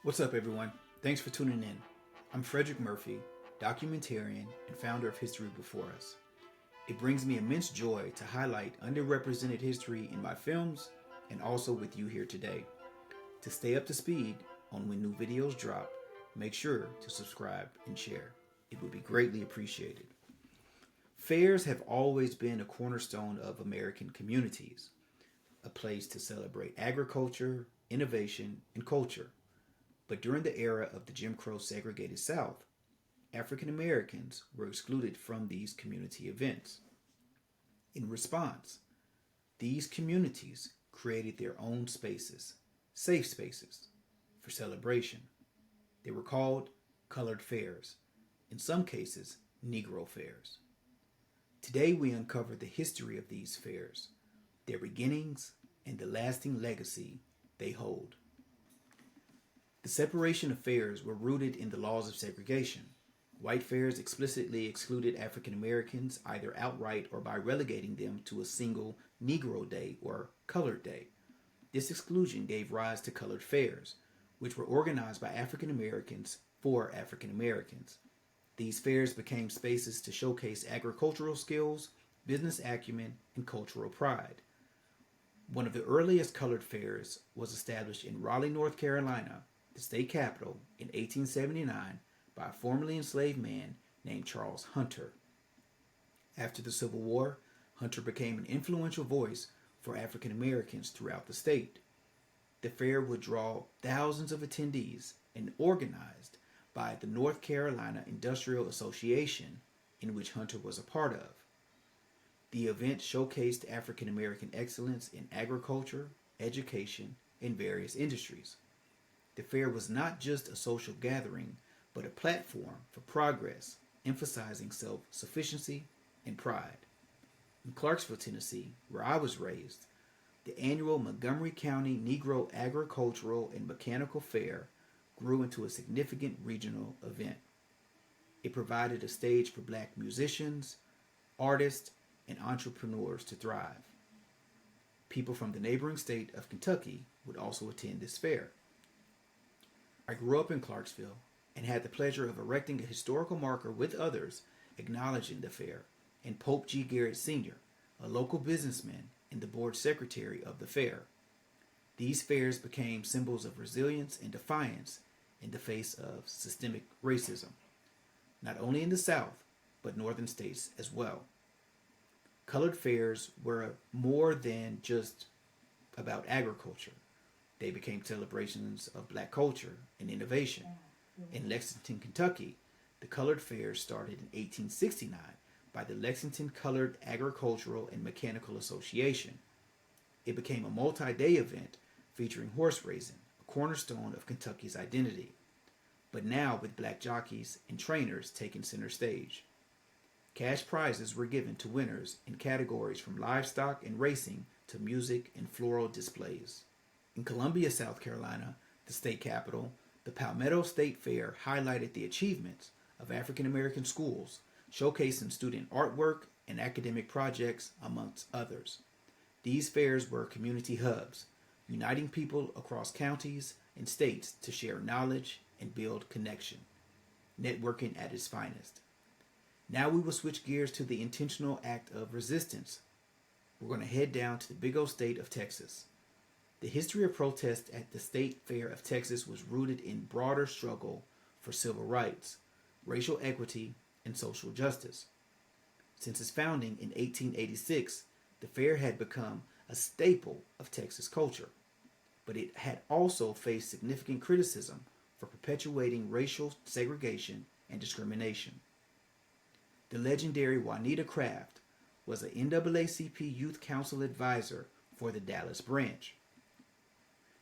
What's up, everyone? Thanks for tuning in. I'm Frederick Murphy, documentarian and founder of History Before Us. It brings me immense joy to highlight underrepresented history in my films and also with you here today. To stay up to speed on when new videos drop, make sure to subscribe and share. It would be greatly appreciated. Fairs have always been a cornerstone of American communities, a place to celebrate agriculture, innovation, and culture. But during the era of the Jim Crow segregated South, African Americans were excluded from these community events. In response, these communities created their own spaces, safe spaces, for celebration. They were called colored fairs, in some cases, Negro Fairs. Today we uncover the history of these fairs, their beginnings, and the lasting legacy they hold. The separation of fairs were rooted in the laws of segregation. White fairs explicitly excluded African Americans either outright or by relegating them to a single Negro Day or Colored Day. This exclusion gave rise to colored fairs, which were organized by African Americans for African Americans. These fairs became spaces to showcase agricultural skills, business acumen, and cultural pride. One of the earliest colored fairs was established in Raleigh, North Carolina, the state capital, in 1879 by a formerly enslaved man named Charles Hunter. After the Civil War, Hunter became an influential voice for African Americans throughout the state. The fair would draw thousands of attendees and organized by the North Carolina Industrial Association, in which Hunter was a part of. The event showcased African American excellence in agriculture, education, and various industries. The fair was not just a social gathering, but a platform for progress, emphasizing self-sufficiency and pride. In Clarksville, Tennessee, where I was raised, the annual Montgomery County Negro Agricultural and Mechanical Fair grew into a significant regional event. It provided a stage for black musicians, artists, and entrepreneurs to thrive. People from the neighboring state of Kentucky would also attend this fair. I grew up in Clarksville and had the pleasure of erecting a historical marker with others acknowledging the fair, and Pope G. Garrett Sr., a local businessman and the board secretary of the fair. These fairs became symbols of resilience and defiance in the face of systemic racism, not only in the South, but northern states as well. Colored fairs were more than just about agriculture. They became celebrations of black culture and innovation. In Lexington, Kentucky, the colored fairs started in 1869 by the Lexington Colored Agricultural and Mechanical Association. It became a multi-day event featuring horse racing, a cornerstone of Kentucky's identity, but now with black jockeys and trainers taking center stage. Cash prizes were given to winners in categories from livestock and racing to music and floral displays. In Columbia, South Carolina, the state capital, the Palmetto State Fair highlighted the achievements of African American schools, showcasing student artwork and academic projects, amongst others. These fairs were community hubs, uniting people across counties and states to share knowledge and build connection, networking at its finest. Now we will switch gears to the intentional act of resistance. We're going to head down to the big old state of Texas. The history of protest at the State Fair of Texas was rooted in broader struggle for civil rights, racial equity, and social justice. Since its founding in 1886, the fair had become a staple of Texas culture, but it had also faced significant criticism for perpetuating racial segregation and discrimination. The legendary Juanita Craft was an NAACP Youth Council advisor for the Dallas branch.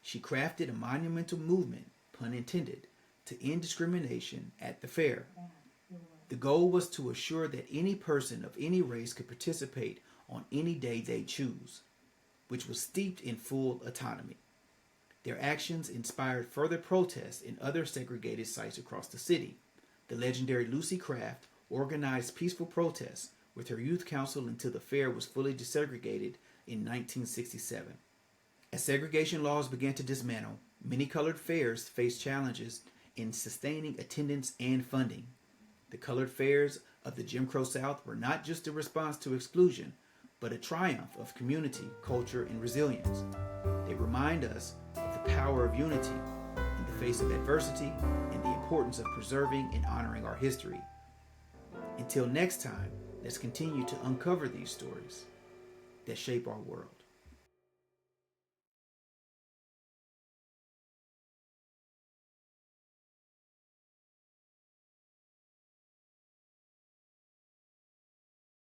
She crafted a monumental movement, pun intended, to end discrimination at the fair. The goal was to assure that any person of any race could participate on any day they choose, which was steeped in full autonomy. Their actions inspired further protests in other segregated sites across the city. The legendary Lucy Craft organized peaceful protests with her youth council until the fair was fully desegregated in 1967. As segregation laws began to dismantle, Many colored fairs face challenges in sustaining attendance and funding. The colored fairs of the Jim Crow South were not just a response to exclusion, but a triumph of community, culture, and resilience. They remind us of the power of unity in the face of adversity and the importance of preserving and honoring our history. Until next time, let's continue to uncover these stories that shape our world.